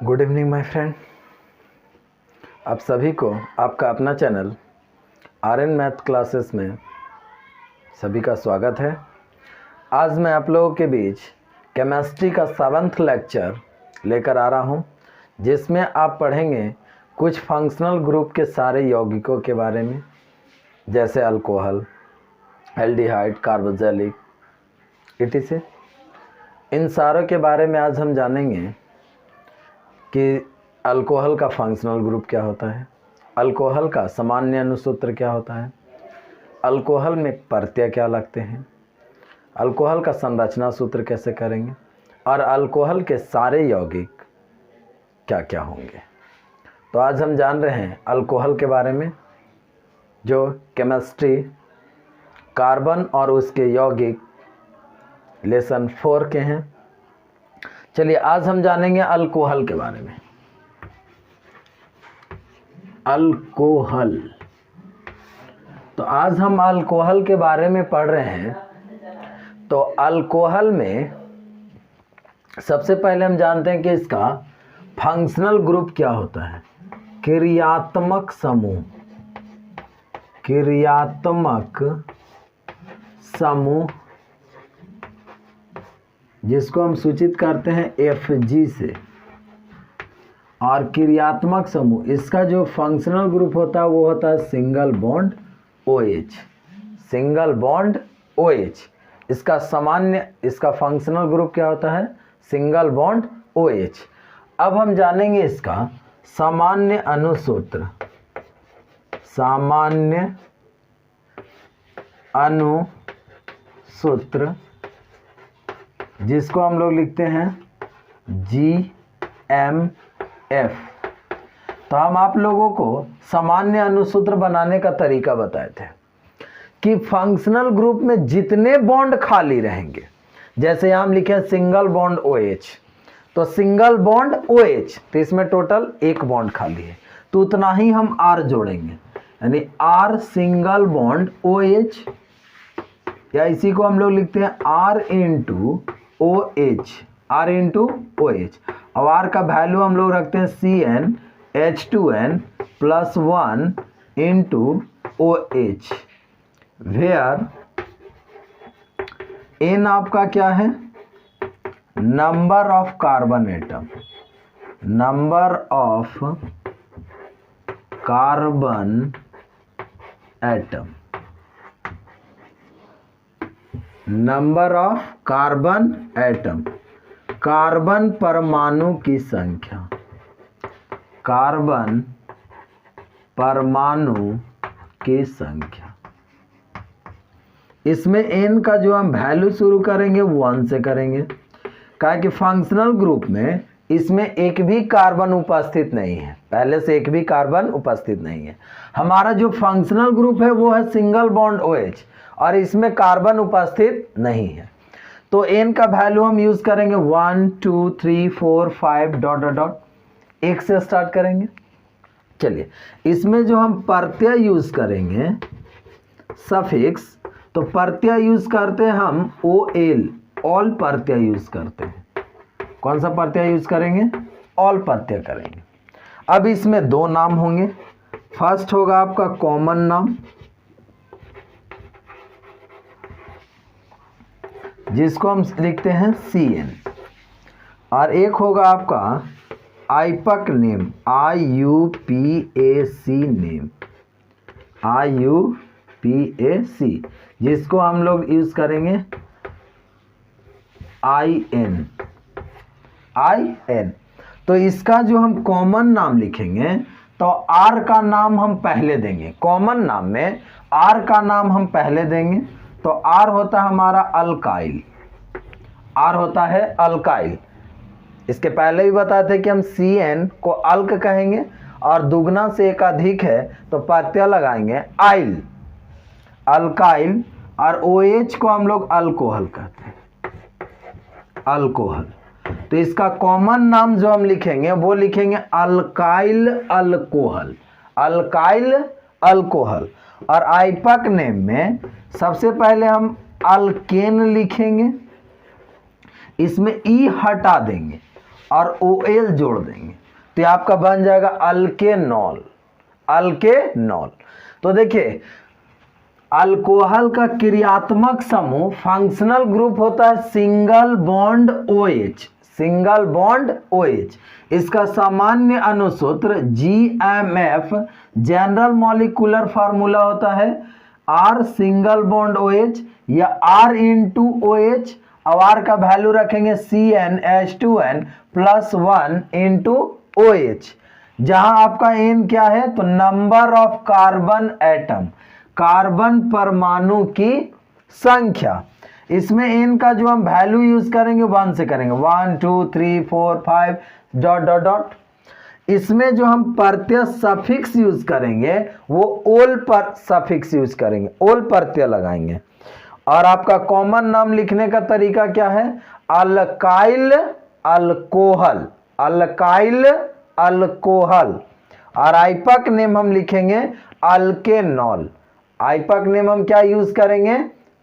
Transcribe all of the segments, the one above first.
Good evening my friend. आप सभी को आपका अपना चैनल आर्यन मैथ क्लासेस में सभी का स्वागत है। आज मैं आप लोगों के बीच केमिस्ट्री का 7th लेक्चर लेकर आ रहा हूं, जिसमें आप पढ़ेंगे कुछ फंक्शनल ग्रुप के सारे यौगिकों के बारे में, जैसे अल्कोहल, एल्डिहाइड, कार्बोक्सिलिक etc। इन सारों के बारे में आज हम जानेंगे कि अल्कोहल का फंक्शनल ग्रुप क्या होता है, अल्कोहल का सामान्य अनुसूत्र क्या होता है, अल्कोहल में प्रत्यय क्या लगते हैं, अल्कोहल का संरचना सूत्र कैसे करेंगे और अल्कोहल के सारे यौगिक क्या क्या होंगे। तो आज हम जान रहे हैं अल्कोहल के बारे में, जो केमिस्ट्री कार्बन और उसके यौगिक लेसन 4 के हैं। चलिए आज हम जानेंगे अल्कोहल के बारे में। अल्कोहल, तो आज हम अल्कोहल के बारे में पढ़ रहे हैं। तो अल्कोहल में सबसे पहले हम जानते हैं कि इसका फंक्शनल ग्रुप क्या होता है। क्रियात्मक समूह, क्रियात्मक समूह जिसको हम सूचित करते हैं Fg से, और क्रियात्मक समूह इसका जो फंक्शनल ग्रुप होता है वो होता है single bond OH, single bond OH। इसका फंक्शनल ग्रुप क्या होता है, सिंगल बॉन्ड OH। अब हम जानेंगे इसका सामान्य अनुसूत्र, सामान्य अनुसूत्र जिसको हम लोग लिखते हैं GMF। तो हम आप लोगों को सामान्य अनुसूत्र बनाने का तरीका बताए थे कि फंक्शनल ग्रुप में जितने बॉन्ड खाली रहेंगे, जैसे यहाँ हम लिखे सिंगल बॉन्ड OH, तो सिंगल बॉन्ड OH, तो इसमें टोटल एक बॉन्ड खाली है, तो उतना ही हम R जोड़ेंगे, यानी R सिंगल बॉन्ड OH, या इसी को हम लोग लिखते हैं R into OH, R into OH। अब R का वैल्यू हम लोग रखते हैं CnH2n plus 1 into OH, where N आपका क्या है, number of carbon atom, number of carbon atom, number of carbon atom, carbon परमाणु की संख्या, कार्बन परमाणु की संख्या। इसमें n का जो हम वैल्यू शुरू करेंगे वो 1 से करेंगे, क्या कि फंक्शनल ग्रुप में इसमें एक भी कार्बन उपस्थित नहीं है, पहले से एक भी कार्बन उपस्थित नहीं है। हमारा जो फंक्शनल ग्रुप है वो है सिंगल बॉन्ड OH, और इसमें कार्बन उपस्थित नहीं है। तो n का वैल्यू हम यूज करेंगे 1 2 3 4 5 डॉट डॉट डॉट, 1 से स्टार्ट करेंगे। चलिए इसमें जो हम प्रत्यय यूज करेंगे सफिक्स, तो प्रत्यय यूज करते हैं हम OL, ऑल प्रत्यय यूज करते हैं। कौन सा प्रत्यय यूज करेंगे, ऑल प्रत्यय करेंगे। अब इसमें दो नाम होंगे, फर्स्ट होगा आपका कॉमन नाम जिसको हम लिखते हैं Cn, और एक होगा आपका आइपक नेम, IUPAC नेम, IUPAC, जिसको हम लोग यूज करेंगे IN। तो इसका जो हम कॉमन नाम लिखेंगे तो R का नाम हम पहले देंगे, कॉमन नाम में R का नाम हम पहले देंगे। तो R होता है हमारा अल्काइल, R होता है अल्काइल। इसके पहले भी बताए थे कि हम Cn को अल्क कहेंगे, और दुगना से एक अधिक है तो प्रत्यय लगाएंगे आइल, अल्काइल, और OH को हम लोग अल्कोहल कहते हैं, अल्कोहल। तो इसका कॉमन नाम जो हम लिखेंगे वो लिखेंगे अल्काइल अल्कोहल, अल्काइल अल्कोहल। और आइपक नेम में सबसे पहले हम अल्केन लिखेंगे, इसमें ई हटा देंगे और OL जोड़ देंगे तो ये आपका बन जाएगा अल्केनॉल। अल्केनॉल। तो देखिए अल्कोहल का क्रियात्मक समूह फंक्शनल ग्रुप होता है single bond OH। Single bond OH। इसका सामान्य अनुसूत्र GMF जनरल मॉलिक्यूलर फार्मूला होता है R सिंगल बॉन्ड OH या R इंटू OH। अब R का वैल्यू रखेंगे CnH2n प्लस 1 इंटू OH। जहां आपका N क्या है तो number of carbon atom, carbon परमाणु की संख्या। इसमें N का जो हम वैल्यू यूज करेंगे 1 से करेंगे, 1 2 3 4 5 डॉट डॉट डॉट। इसमें जो हम प्रत्यय सफिक्स यूज करेंगे वो ओल पर सफिक्स यूज करेंगे, ओल प्रत्यय लगाएंगे। और आपका कॉमन नाम लिखने का तरीका क्या है, अल्काइल अल्कोहल, अल्काइल अल्कोहल। और आइपक नेम हम लिखेंगे अल्केनॉल। आइपक नेम हम क्या यूज करेंगे,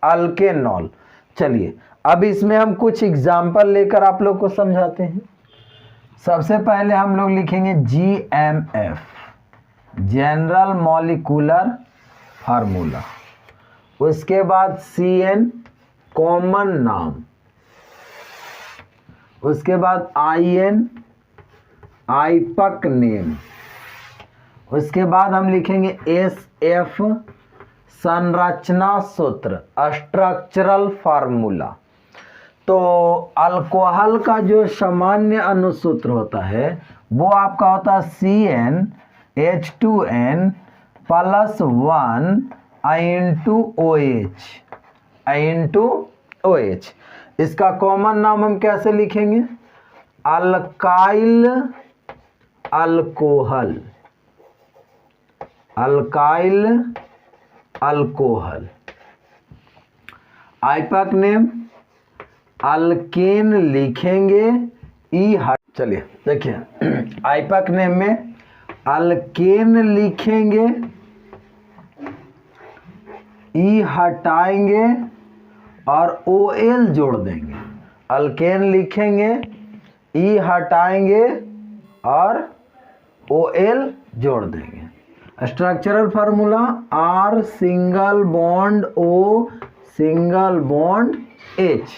अल्केनॉल। चलिए अब इसमें हम कुछ एग्जाम्पल लेकर आप लोग को समझाते हैं। सबसे पहले हम लोग लिखेंगे GMF जनरल मॉलिक्यूलर फार्मूला। उसके बाद CN कॉमन नाम। उसके बाद IN आइपक नेम। उसके बाद हम लिखेंगे SF संरचना सूत्र, स्ट्रक्चरल फार्मूला। तो अल्कोहल का जो सामान्य अनुसूत्र होता है वो आपका होता है CnH2n प्लस 1 इंटू OH। इसका कॉमन नाम हम कैसे लिखेंगे, alkyl alcohol, alkyl alcohol. IUPAC name alkane लिखेंगे चलिए देखिए आइपक नेम में अल्केन लिखेंगे, ई हटाएंगे और OL जोड़ देंगे। अल्केन लिखेंगे, ई हटाएंगे और OL जोड़ देंगे। Structural formula R single bond O single bond H।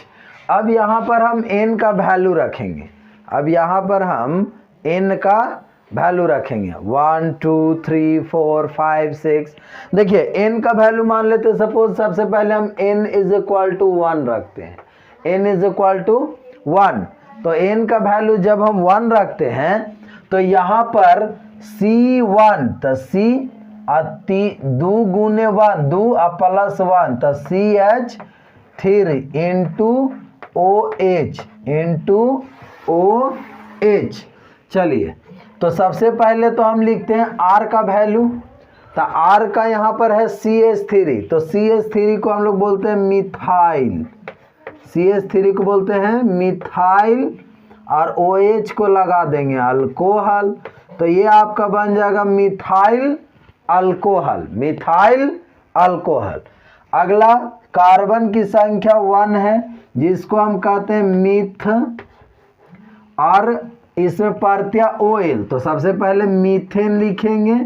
अब यहाँ पर हम N का वैल्यू रखेंगे, अब यहाँ पर हम N का वैल्यू रखेंगे 1 2 3 4 5 6। देखिए N का वैल्यू मान लेते हैं, सपोज सबसे पहले हम N इज इक्वल टू 1 रखते हैं, N इज इक्वल टू 1। तो N का वैल्यू जब हम 1 रखते हैं तो यहाँ पर C1 तो C दो गुने 1 2 प्लस 1 तो CH3 इंटू OH। चलिए तो सबसे पहले तो हम लिखते हैं R का वैल्यू, तो R का यहाँ पर है CH3, तो CH3 को हम लोग बोलते हैं मिथाइल, CH3 को बोलते हैं मिथाइल और OH को लगा देंगे अल्कोहल। तो ये आपका बन जाएगा मिथाइल अल्कोहल, मिथाइल अल्कोहल। अगला कार्बन की संख्या 1 है जिसको हम कहते हैं मिथ, और इसमें प्रत्यय OL। तो सबसे पहले मीथेन लिखेंगे,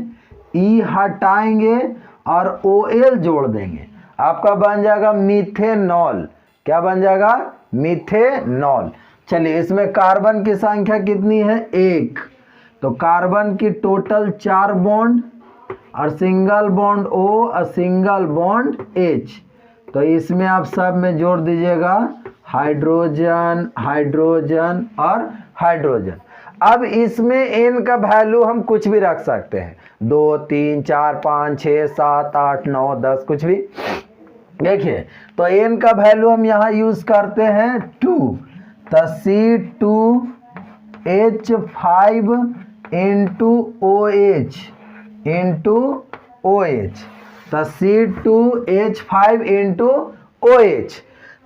ई हटाएंगे और OL जोड़ देंगे, आपका बन जाएगा मीथेनॉल। क्या बन जाएगा, मीथेनॉल। चलिए इसमें कार्बन की संख्या कितनी है, 1। तो कार्बन की टोटल 4 बॉन्ड और सिंगल बॉन्ड O और सिंगल बॉन्ड H। तो इसमें आप सब में जोड़ दीजिएगा हाइड्रोजन, हाइड्रोजन और हाइड्रोजन। अब इसमें N का वैल्यू हम कुछ भी रख सकते हैं, 2 3 4 5 6 7 8 9 10 कुछ भी। देखिए तो N का वैल्यू हम यहाँ यूज करते हैं 2, तो C2H5 इंटू OH, तो C2H5 इंटू OH।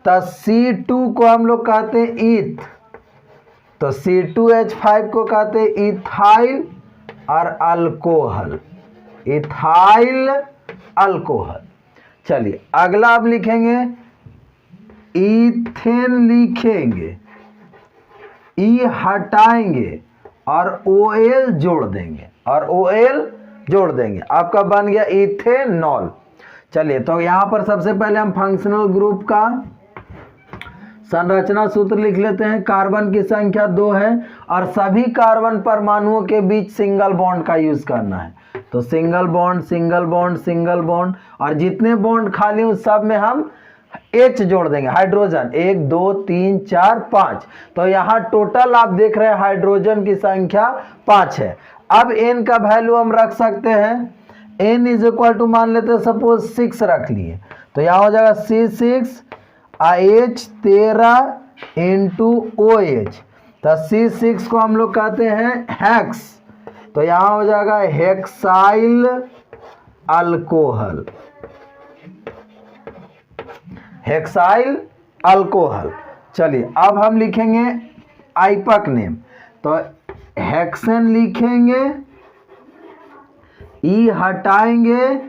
तो C2 को हम लोग कहते हैं ईथ, तो C2H5 को कहते हैं इथाइल और अल्कोहल, इथाइल अल्कोहल। चलिए अगला आप लिखेंगे इथेन, लिखेंगे ई हटाएंगे और OL जोड़ देंगे जोड़ देंगे, आपका बन गया इथेनॉल। चलिए, तो यहां पर सबसे पहले हम फंक्शनल ग्रुप का संरचना सूत्र लिख लेते हैं। कार्बन की संख्या 2 है और सभी कार्बन परमाणुओं के बीच सिंगल बॉन्ड का यूज करना है। तो single bond single bond single bond, और जितने बॉन्ड खाली उस सब में हम H जोड़ देंगे, हाइड्रोजन। 1 2 3 4 5। तो यहाँ टोटल आप देख रहे हैं हाइड्रोजन की संख्या 5 है। अब N का वैल्यू हम रख सकते हैं। N इज इक्वल टू मान लेते हैं सपोज 6 रख लिए, तो यहाँ हो जाएगा C6 H13 इंटू OH। तो C6 को हम लोग कहते हैं हेक्स, तो यहाँ हो जाएगा हेक्साइल अल्कोहल, हेक्साइल अल्कोहल। चलिए, अब हम लिखेंगे आइपक नेम, तो हेक्सेन लिखेंगे, ई हटाएंगे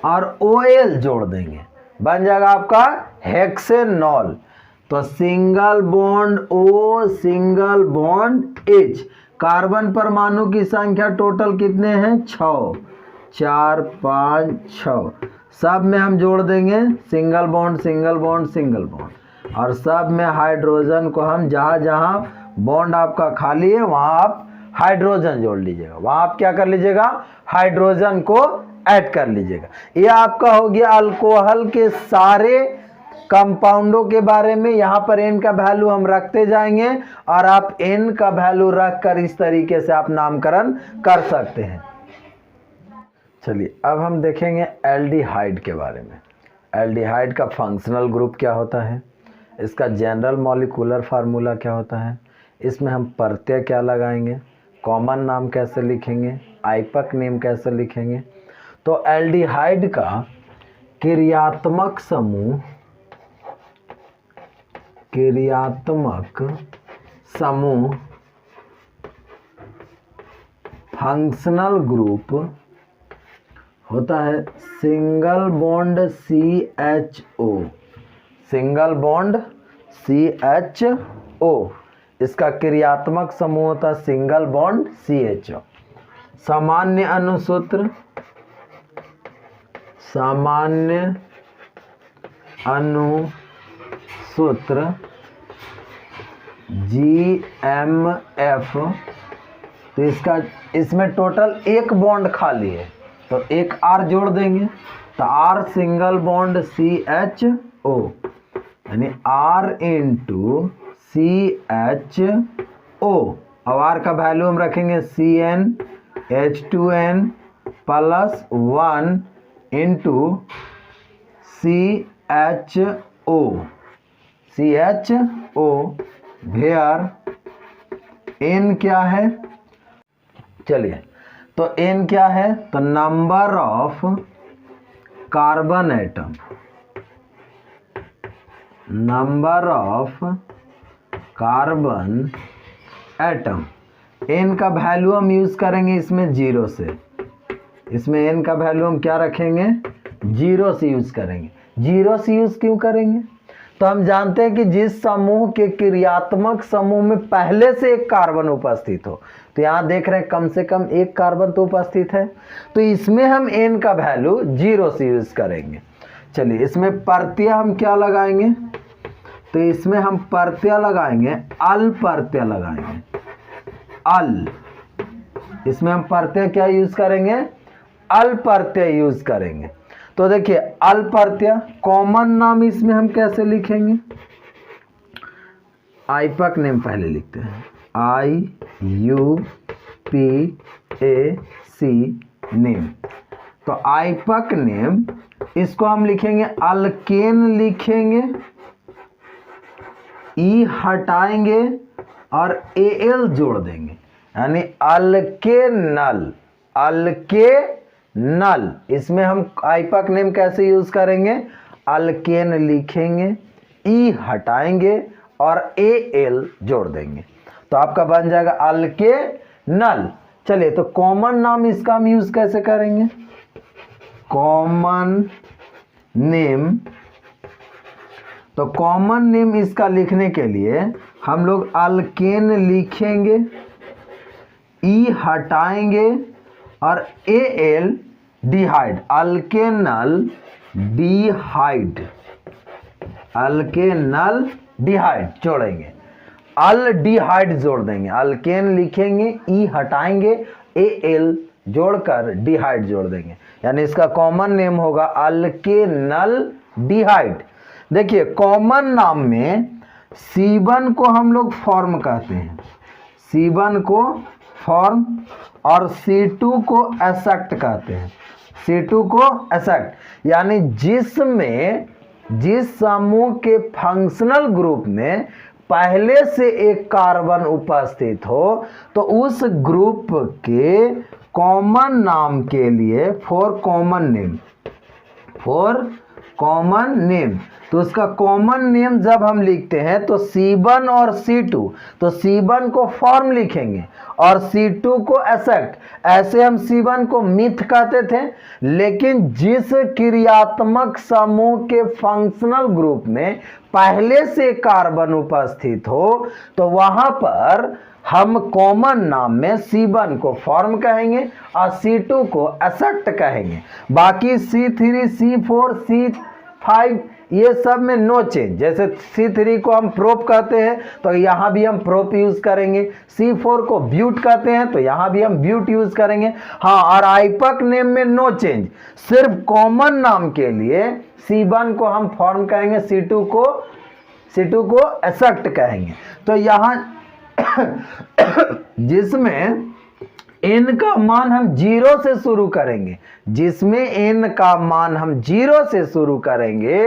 और OL जोड़ देंगे, बन जाएगा आपका हेक्सेनॉल। तो single bond O single bond H। Carbon परमाणु की संख्या टोटल कितने हैं? 6, 4 5 6। सब में हम जोड़ देंगे single bond single bond single bond, और सब में हाइड्रोजन को हम जहाँ जहाँ बॉन्ड आपका खाली है वहाँ आप हाइड्रोजन जोड़ लीजिएगा, वहाँ आप क्या कर लीजिएगा? हाइड्रोजन को ऐड कर लीजिएगा। ये आपका हो गया अल्कोहल के सारे कंपाउंडों के बारे में। यहाँ पर N का वैल्यू हम रखते जाएंगे और आप N का वैल्यू रख कर इस तरीके से आप नामकरण कर सकते हैं। चलिए, अब हम देखेंगे एल्डिहाइड के बारे में। एल्डिहाइड का फंक्शनल ग्रुप क्या होता है, इसका जनरल मॉलिक्यूलर फार्मूला क्या होता है, इसमें हम प्रत्यय क्या लगाएंगे, कॉमन नाम कैसे लिखेंगे, आइपक नेम कैसे लिखेंगे। तो एल्डिहाइड का क्रियात्मक समूह फंक्शनल ग्रुप होता है single bond CHO, single bond CHO। इसका क्रियात्मक समूह होता है सिंगल बॉन्ड CHO। सामान्य अनुसूत्र GMF। तो इसमें टोटल एक बॉन्ड खाली है, तो एक R जोड़ देंगे, तो R सिंगल बॉन्ड CHO, यानी R इंटू CHO। अब R का वैल्यू हम रखेंगे CnH2n plus 1 into CHO where N क्या है? चलिए, तो N क्या है? तो number of carbon atom, number of carbon atom. N का वैल्यू हम यूज करेंगे इसमें 0 से, इसमें N का वैल्यू हम क्या रखेंगे? 0 से यूज करेंगे। 0 से यूज क्यों करेंगे? तो हम जानते हैं कि जिस समूह के क्रियात्मक समूह में पहले से एक कार्बन उपस्थित हो, तो यहाँ देख रहे हैं कम से कम एक कार्बन तो उपस्थित है, तो इसमें हम N का वैल्यू 0 से यूज करेंगे। चलिए, इसमें प्रत्यय हम क्या लगाएंगे? तो इसमें हम प्रत्यय लगाएंगे, अल प्रत्यय लगाएंगे, अल। इसमें हम प्रत्यय क्या यूज करेंगे? अल प्रत्यय यूज करेंगे। तो देखिए, अल प्रत्यय कॉमन नाम इसमें हम कैसे लिखेंगे? आइपक नेम पहले लिखते हैं, IUPAC नेम। तो आइपक नेम, इसको हम लिखेंगे अल्केन लिखेंगे, ई हटाएंगे और AL जोड़ देंगे, यानी अल्केनल, अल्केनल। इसमें हम आइपक नेम कैसे यूज करेंगे? अल्केन लिखेंगे, ई हटाएंगे और AL जोड़ देंगे, तो आपका बन जाएगा अल्केनल। चलिए, तो कॉमन नाम इसका हम यूज कैसे करेंगे? कॉमन नेम, तो कॉमन नेम इसका लिखने के लिए हम लोग अल्केन लिखेंगे, ई हटाएंगे और एल डिहाइड, अल्केनल डिहाइड, अल्केनल डिहाइड जोड़ेंगे, अल्डिहाइड जोड़ देंगे। अल्केन लिखेंगे, ई हटाएंगे, एल जोड़कर डिहाइड जोड़ देंगे, यानी इसका कॉमन नेम होगा अल्केनल डिहाइड। देखिए कॉमन नाम में C1 को हम लोग फॉर्म कहते हैं, C1 को फॉर्म और C2 को एसेक्ट कहते हैं, C2 को एसेक्ट, यानी जिस समूह के फंक्शनल ग्रुप में पहले से एक कार्बन उपस्थित हो तो उस ग्रुप के कॉमन नाम के लिए फॉर कॉमन नेम, तो उसका कॉमन नेम जब हम लिखते हैं तो C1 और C2, तो C1 को फॉर्म लिखेंगे और C2 को एसेक्ट। ऐसे हम C1 को मिथ कहते थे, लेकिन जिस क्रियात्मक समूह के फंक्शनल ग्रुप में पहले से कार्बन उपस्थित हो तो वहां पर हम कॉमन नाम में C1 को फॉर्म कहेंगे और C2 को एसेक्ट कहेंगे। बाकी C3, C4, C5 ये सब में नो चेंज। जैसे C3 को हम प्रोप कहते हैं तो यहाँ भी हम प्रोप यूज करेंगे, C4 को ब्यूट कहते हैं तो यहाँ भी हम ब्यूट यूज करेंगे। हाँ, और आइपक नेम में नो चेंज, सिर्फ कॉमन नाम के लिए C1 को हम फॉर्म कहेंगे, C2 को एसेक्ट कहेंगे। तो यहाँ जिसमें n का मान हम 0 से शुरू करेंगे, जिसमें n का मान हम 0 से शुरू करेंगे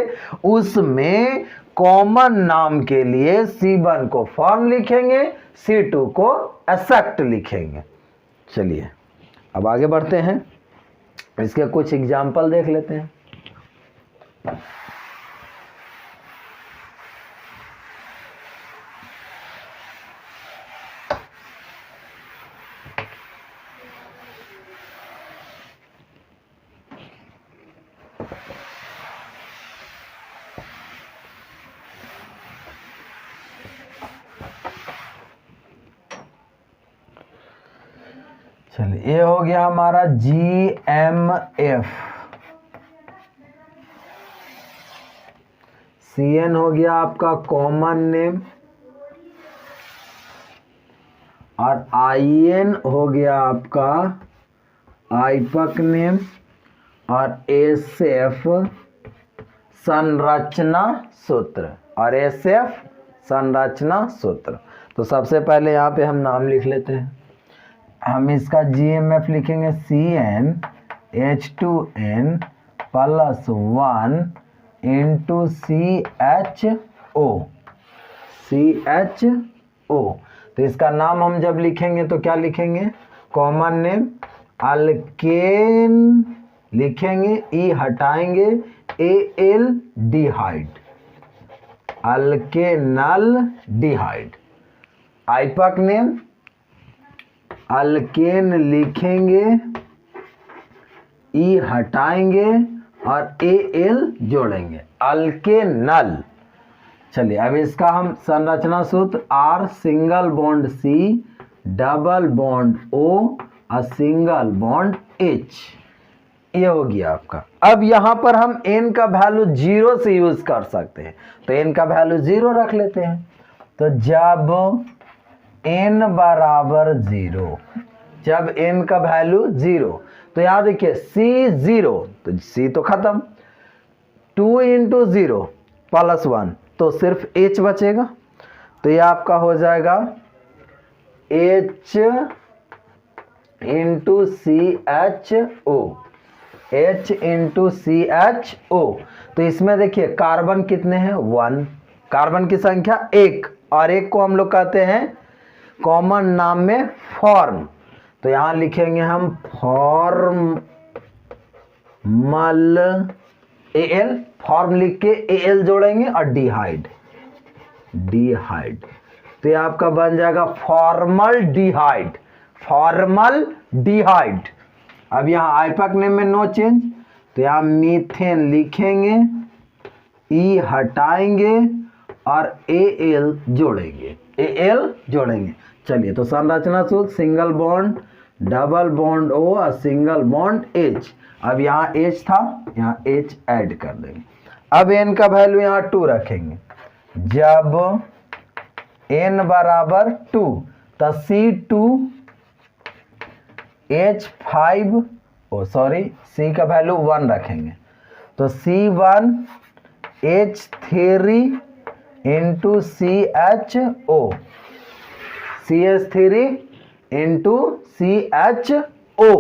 उसमें कॉमन नाम के लिए C1 को फॉर्म लिखेंगे, C2 को एसेक्ट लिखेंगे। चलिए अब आगे बढ़ते हैं, इसके कुछ एग्जाम्पल देख लेते हैं। चलिए ये हो गया हमारा GMF, CN हो गया आपका कॉमन नेम और IN हो गया आपका आइपक नेम और SF संरचना सूत्र, और SF संरचना सूत्र। तो सबसे पहले यहाँ पे हम नाम लिख लेते हैं। हम इसका GMF लिखेंगे CnH2n + 1 × CHO। तो इसका नाम हम जब लिखेंगे तो क्या लिखेंगे, कॉमन नेम अल्केन लिखेंगे, ई हटाएंगे, एल डिहाइड, अल्केनल डिहाइड। आइपक नेम अल्केन लिखेंगे, ई हटाएंगे और एल जोड़ेंगे, अल्केनल। चलिए अब इसका हम संरचना सूत्र R single bond C double bond O और सिंगल बॉन्ड H, ये हो गया आपका। अब यहां पर हम n का वैल्यू 0 से यूज कर सकते हैं, तो n का वैल्यू 0 रख लेते हैं। तो जब n बराबर 0, जब n का वैल्यू 0, तो यहां देखिए C0, तो C तो खत्म, 2 × 0 + 1, तो सिर्फ H बचेगा। तो ये आपका हो जाएगा H × CHO, H × CHO। तो इसमें देखिए कार्बन कितने हैं, 1, कार्बन की संख्या 1, और 1 को हम लोग कहते हैं कॉमन नाम में फॉर्म। तो यहां लिखेंगे हम फॉर्मल Al, फॉर्म लिख के Al जोड़ेंगे और डिहाइड, तो ये आपका बन जाएगा फॉर्मल डिहाइड। अब यहाँ आइपक नेम में नो चेंज, तो यहाँ मीथेन लिखेंगे, ई हटाएंगे और Al जोड़ेंगे, Al जोड़ेंगे। चलिए, तो संरचना सूत्र single bond double bond O और सिंगल बॉन्ड H। अब यहाँ H था, यहाँ H ऐड कर देंगे। अब N का वैल्यू यहाँ 2 रखेंगे। जब N बराबर 2 तो C2H5 C का वैल्यू 1 रखेंगे, तो C1H3 into CHO, CH3 into CHO।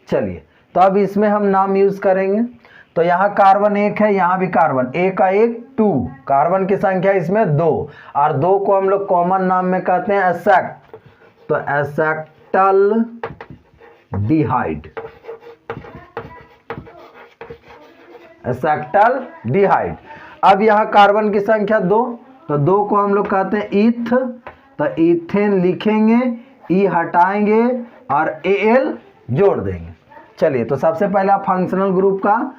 चलिए, तो अब इसमें हम नाम यूज करेंगे। तो यहाँ कार्बन 1 है, यहाँ भी कार्बन, एक का एक 2, कार्बन की संख्या इसमें 2, और 2 को हम लोग कॉमन नाम में कहते हैं एसेक्ट, तो एसेक्टल डिहाइड, एसेक्टल डिहाइड। अब यहाँ कार्बन की संख्या 2, तो 2 को हम लोग कहते हैं ईथ, तो इथेन लिखेंगे, ई हटाएंगे और Al जोड़ देंगे। चलिए, तो सबसे पहले आप फंक्शनल ग्रुप का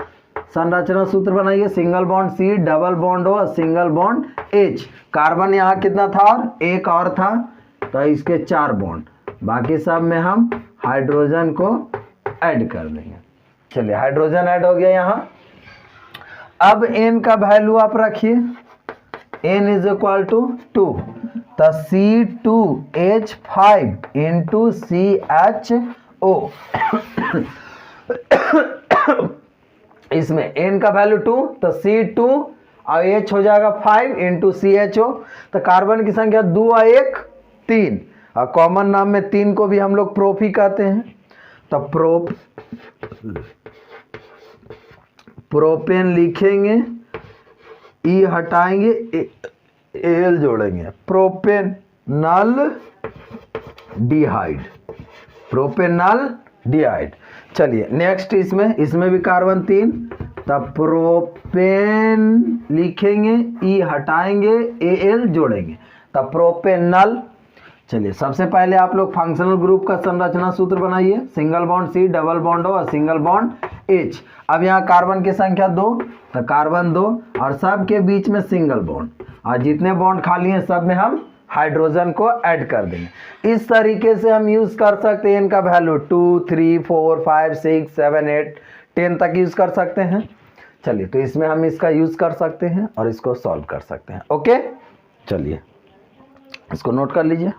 संरचना सूत्र बनाइए। Single bond C, double bond O, single bond H। Carbon यहाँ कितना था और एक और था, तो इसके 4 बॉन्ड, बाकी सब में हम हाइड्रोजन को ऐड कर देंगे। चलिए, हाइड्रोजन ऐड हो गया यहाँ। अब N का वैल्यू आप रखिए, N इज इक्वल टू 2, तो C2H5 इंटू CHO। इसमें N का वैल्यू 2, तो C2 और H हो जाएगा 5 इंटू CHO, तो कार्बन की संख्या 2 और 1 3, और कॉमन नाम में 3 को भी हम लोग प्रोप ही कहते हैं, तो प्रोपेन लिखेंगे, ई हटाएंगे, Al जोड़ेंगे, प्रोपेनल डिहाइड, प्रोपेनल डिहाइड। चलिए, नेक्स्ट इसमें भी कार्बन 3, तब प्रोपेन लिखेंगे, ई हटाएंगे, Al जोड़ेंगे, तब प्रोपेनल। चलिए, सबसे पहले आप लोग फंक्शनल ग्रुप का संरचना सूत्र बनाइए। Single bond C, double bond O और सिंगल बॉन्ड H। अब यहाँ कार्बन की संख्या 2, तो कार्बन 2 और सब के बीच में सिंगल बॉन्ड, और जितने बॉन्ड खाली हैं सब में हम हाइड्रोजन को ऐड कर देंगे। इस तरीके से हम यूज कर सकते हैं। इनका वैल्यू 2, 3, 4, 5, 6, 7, 8, 10 तक यूज कर सकते हैं। चलिए, तो इसमें हम इसका यूज कर सकते हैं और इसको सॉल्व कर सकते हैं। ओके, चलिए इसको नोट कर लीजिए।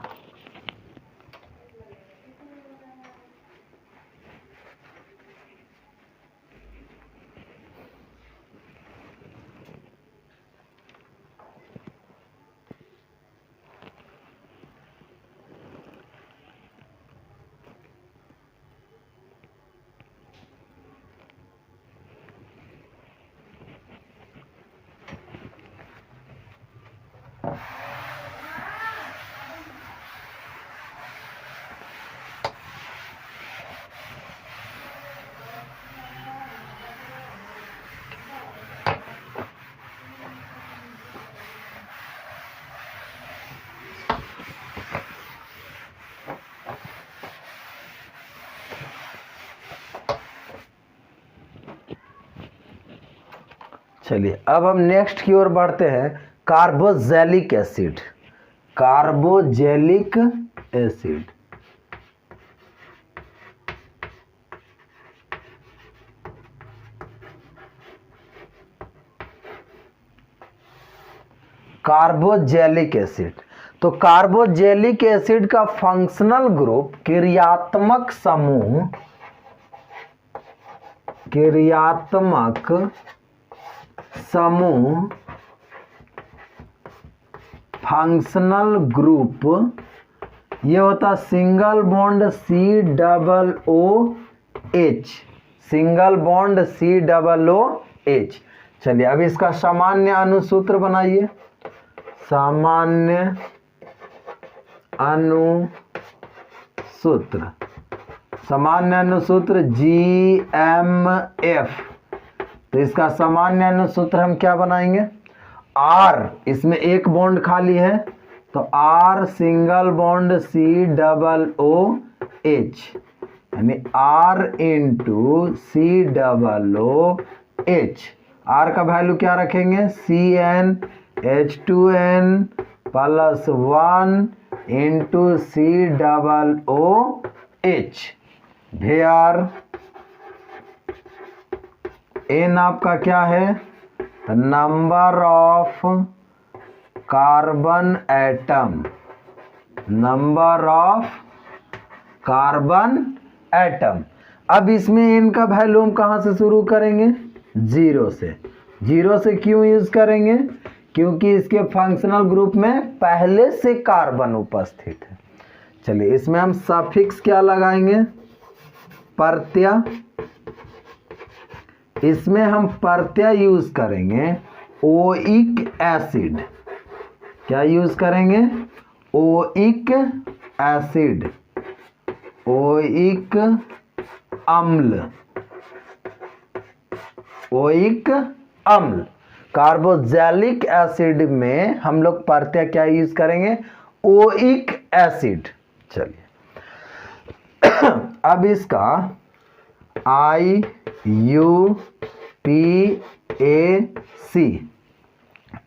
चलिए, अब हम नेक्स्ट की ओर बढ़ते हैं। Carboxylic acid, carboxylic acid. Carboxylic acid, तो कार्बोजेलिक एसिड का फंक्शनल ग्रुप क्रियात्मक समूह, क्रियात्मक समूह फंक्शनल ग्रुप, ये होता single bond C double O H, single bond C double O H। चलिए, अब इसका सामान्य अनुसूत्र बनाइए। सामान्य अनुसूत्र, सामान्य अनुसूत्र GMF। तो इसका सामान्य अनुसूत्र हम क्या बनाएंगे? R, इसमें एक बॉन्ड खाली है, तो R single bond C double O H, यानी R into C double O H। R का वैल्यू क्या रखेंगे? CN H2N plus 1 into COOH where N आपका क्या है? Number of carbon atom, number of carbon atom. अब इसमें N का वैल्यू हम कहाँ से शुरू करेंगे? 0 से। 0 से क्यों यूज करेंगे? क्योंकि इसके फंक्शनल ग्रुप में पहले से कार्बन उपस्थित है। चलिए इसमें हम सफिक्स क्या लगाएंगे? प्रत्यय। इसमें हम प्रत्यय यूज करेंगे ओइक एसिड। क्या यूज करेंगे? ओइक एसिड, ओइक अम्ल, ओइक अम्ल। कार्बोक्सिलिक एसिड में हम लोग प्रत्यय क्या यूज करेंगे? Oic acid. चलिए अब इसका IUPAC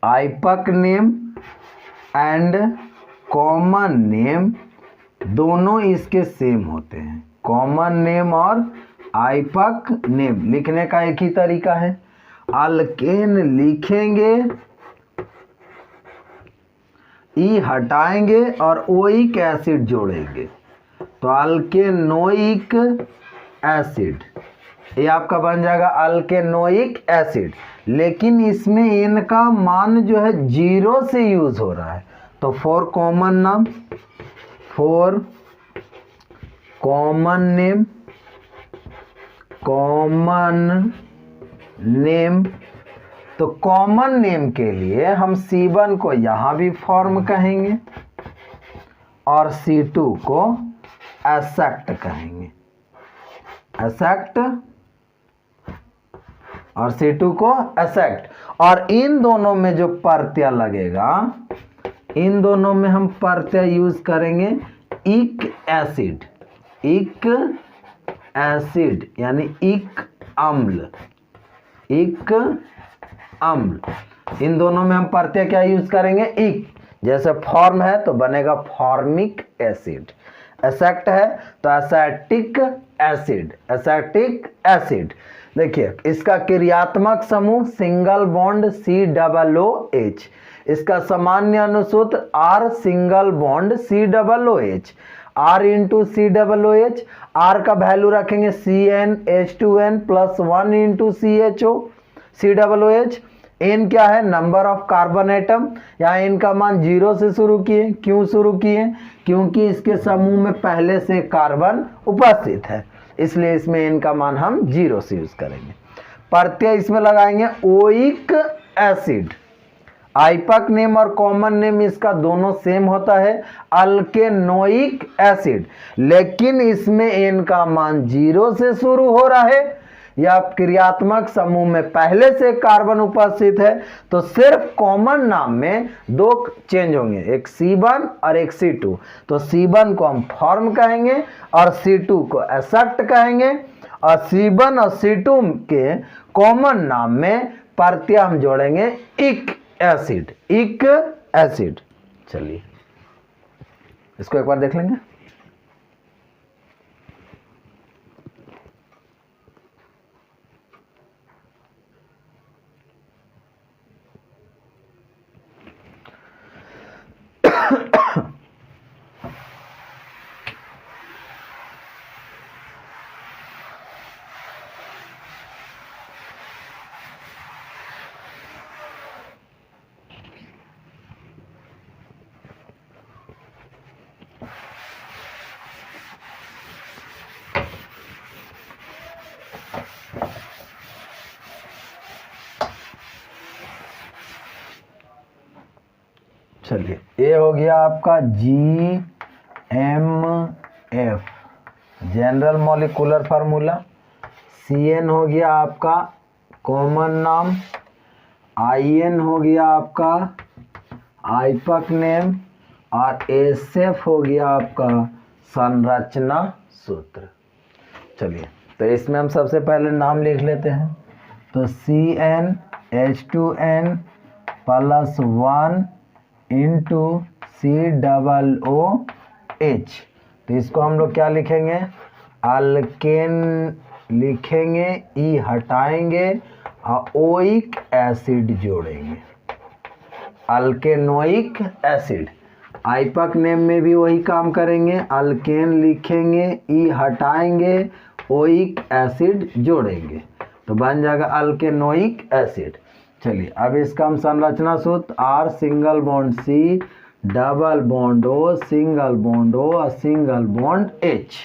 IUPAC name and common name दोनों इसके सेम होते हैं। कॉमन नेम और आइपक नेम लिखने का एक ही तरीका है। अल्केन लिखेंगे, ई हटाएंगे और ओइक एसिड जोड़ेंगे तो अल्केनोइक एसिड, ये आपका बन जाएगा अल्केनोइक एसिड। लेकिन इसमें N का मान जो है 0 से यूज हो रहा है तो फॉर कॉमन नाम, for common name, common name, तो कॉमन नेम के लिए हम C1 को यहां भी फॉर्म कहेंगे और C2 को एसेक्ट कहेंगे, एसेक्ट, और C2 को एसेक्ट। और इन दोनों में जो प्रत्यय लगेगा, इन दोनों में हम प्रत्यय यूज करेंगे इक एसिड, इक एसिड यानी इक अम्ल, इक अम्ल। इन दोनों में हम प्रत्यय क्या यूज करेंगे? इक। जैसे फॉर्म है तो बनेगा फॉर्मिक एसिड, एसेक्ट है तो एसेटिक एसिड, एसेटिक एसिड। देखिए इसका क्रियात्मक समूह सिंगल बॉन्ड COOH, इसका सामान्य अनुसूत्र R single bond COOH, R into COOH, R का वैल्यू रखेंगे CnH2n plus 1 into COOH। N क्या है? Number of carbon atom. यहाँ N का मान 0 से शुरू किए। क्यों शुरू किए? क्योंकि इसके समूह में पहले से कार्बन उपस्थित है, इसलिए इसमें N का मान हम 0 से यूज करेंगे। प्रत्यय इसमें लगाएंगे ओइक एसिड। आइपक नेम और कॉमन नेम इसका दोनों सेम होता है, अल्केनोइक एसिड। लेकिन इसमें N का मान 0 से शुरू हो रहा है या क्रियात्मक समूह में पहले से कार्बन उपस्थित है, तो सिर्फ कॉमन नाम में दो चेंज होंगे, एक C1 और एक C2। तो C1 को हम फॉर्म कहेंगे और C2 को एसेक्ट कहेंगे, और C1 और C2 के कॉमन नाम में प्रत्यय हम जोड़ेंगे इक एसिड, इक एसिड। चलिए इसको एक बार देख लेंगे। चलिए ये हो गया आपका GMF general molecular formula. CN हो गया आपका कॉमन नाम, IN हो गया आपका आइपक नेम, और SF हो गया आपका संरचना सूत्र। चलिए तो इसमें हम सबसे पहले नाम लिख लेते हैं। तो CnH2n प्लस 1 इंटू COOH। तो इसको हम लोग क्या लिखेंगे, अल्केन लिखेंगे, ई हटाएंगे और ओइक एसिड जोड़ेंगे, अल्केनोइक एसिड। आइपक नेम में भी वही काम करेंगे, अल्केन लिखेंगे, ई हटाएंगे, ओइक एसिड जोड़ेंगे, तो बन जाएगा अल्केनोइक एसिड। चलिए अब इसका हम संरचना सूत्र R single bond C double bond O single bond O और सिंगल बॉन्ड H।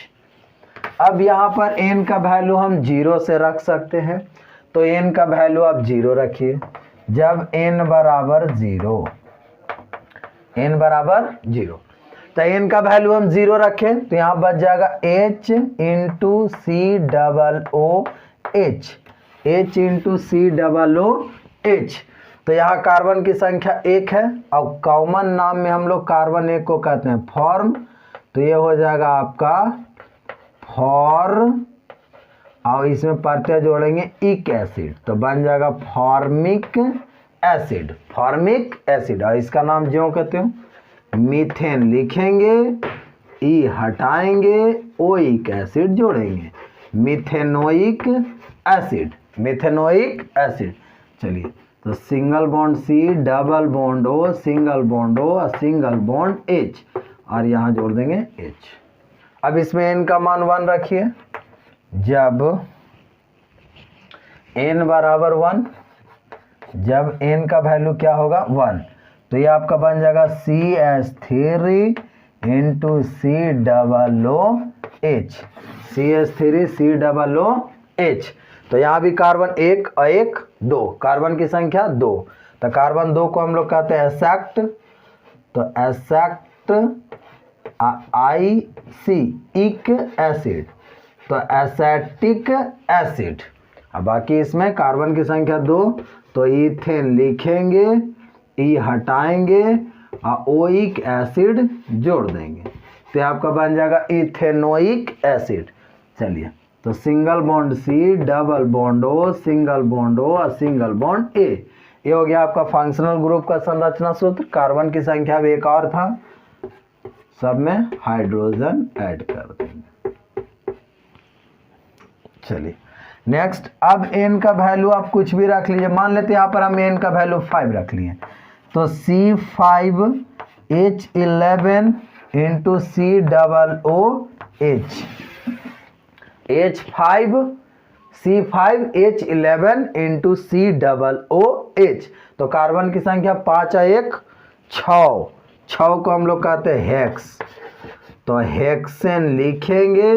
अब यहाँ पर N का वैल्यू हम 0 से रख सकते हैं, तो N का वैल्यू आप 0 रखिए। जब N बराबर 0, N बराबर 0, तो N का वैल्यू हम 0 रखें तो यहाँ बच जाएगा H into COOH, H into COOH। तो यहाँ कार्बन की संख्या 1 है और कॉमन नाम में हम लोग कार्बन 1 को कहते हैं फॉर्म, तो ये हो जाएगा आपका फॉर, और इसमें प्रत्यय जोड़ेंगे इक एसिड, तो बन जाएगा फॉर्मिक एसिड, फॉर्मिक एसिड। और इसका नाम जो कहते हो मीथेन लिखेंगे, ई हटाएंगे, ओइक एसिड जोड़ेंगे, मिथेनोइक एसिड, मिथेनोइक एसिड। चलिए तो single bond C double bond O single bond O और सिंगल बॉन्ड H, और यहाँ जोड़ देंगे H। अब इसमें N का मान 1 रखिए। जब N बराबर 1, जब N का वैल्यू क्या होगा 1, तो ये आपका बन जाएगा CH3 into COOH, CH3 COOH। तो यहाँ भी कार्बन 1 और 1 2, कार्बन की संख्या 2, तो कार्बन 2 को हम लोग कहते हैं एसेक्ट, तो एसेक्ट IC इक एसिड, तो एसेटिक एसिड। अब बाकी इसमें कार्बन की संख्या 2, तो इथेन लिखेंगे, ई हटाएंगे और ओइक एसिड जोड़ देंगे, तो आपका बन जाएगा इथेनोइक एसिड। चलिए तो single bond C double bond O single bond O और सिंगल बॉन्ड A, ये हो गया आपका फंक्शनल ग्रुप का संरचना सूत्र। कार्बन की संख्या भी एक और था, सब में हाइड्रोजन ऐड कर देंगे। चलिए नेक्स्ट, अब N का वैल्यू आप कुछ भी रख लीजिए, मान लेते हैं यहाँ पर हम N का वैल्यू 5 रख लिए, तो C5H11 into COOH, H5C5H11 into COOH। तो कार्बन की संख्या 5 और 1 6, 6 को हम लोग कहते हैं हेक्स, तो हेक्सेन लिखेंगे,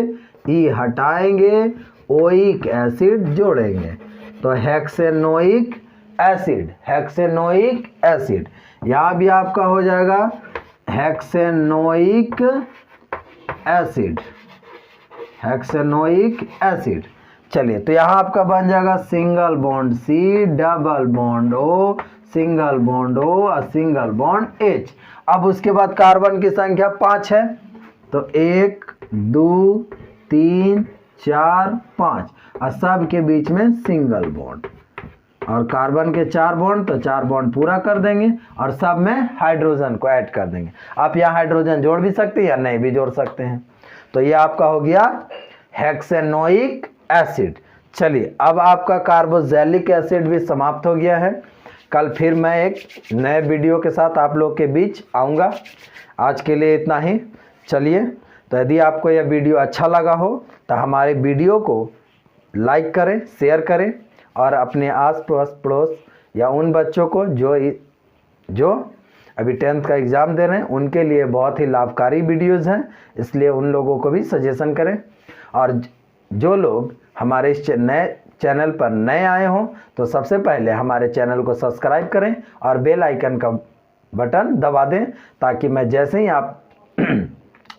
ई हटाएंगे, ओइक एसिड जोड़ेंगे, तो हेक्सेनोइक एसिड, हेक्सेनोइक एसिड। यहाँ भी आपका हो जाएगा हेक्सेनोइक एसिड, हेक्सेनोइक एसिड। चलिए तो यहाँ आपका बन जाएगा single bond C double bond O single bond O और सिंगल बॉन्ड H। अब उसके बाद कार्बन की संख्या 5 है, तो 1 2 3 4 5, और सब के बीच में सिंगल बॉन्ड, और कार्बन के 4 बॉन्ड, तो 4 बॉन्ड पूरा कर देंगे और सब में हाइड्रोजन को ऐड कर देंगे। आप यहाँ हाइड्रोजन जोड़ भी सकते हैं या नहीं भी जोड़ सकते हैं, तो ये आपका हो गया हेक्सेनोइक एसिड। चलिए अब आपका कार्बोक्सिलिक एसिड भी समाप्त हो गया है। कल फिर मैं एक नए वीडियो के साथ आप लोग के बीच आऊँगा। आज के लिए इतना ही। चलिए, तो यदि आपको यह वीडियो अच्छा लगा हो तो हमारे वीडियो को लाइक करें, शेयर करें और अपने आस पड़ोस या उन बच्चों को जो अभी 10th का एग्ज़ाम दे रहे हैं उनके लिए बहुत ही लाभकारी वीडियोज़ हैं, इसलिए उन लोगों को भी सजेशन करें। और जो लोग हमारे इस नए चैनल पर नए आए हों तो सबसे पहले हमारे चैनल को सब्सक्राइब करें और बेल आइकन का बटन दबा दें, ताकि मैं जैसे ही आप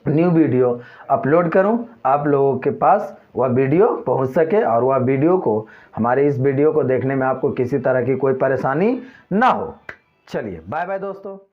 न्यू वीडियो अपलोड करूं आप लोगों के पास वह वीडियो पहुंच सके और वह वीडियो को हमारे इस वीडियो को देखने में आपको किसी तरह की कोई परेशानी ना हो। चलिए बाय बाय दोस्तों।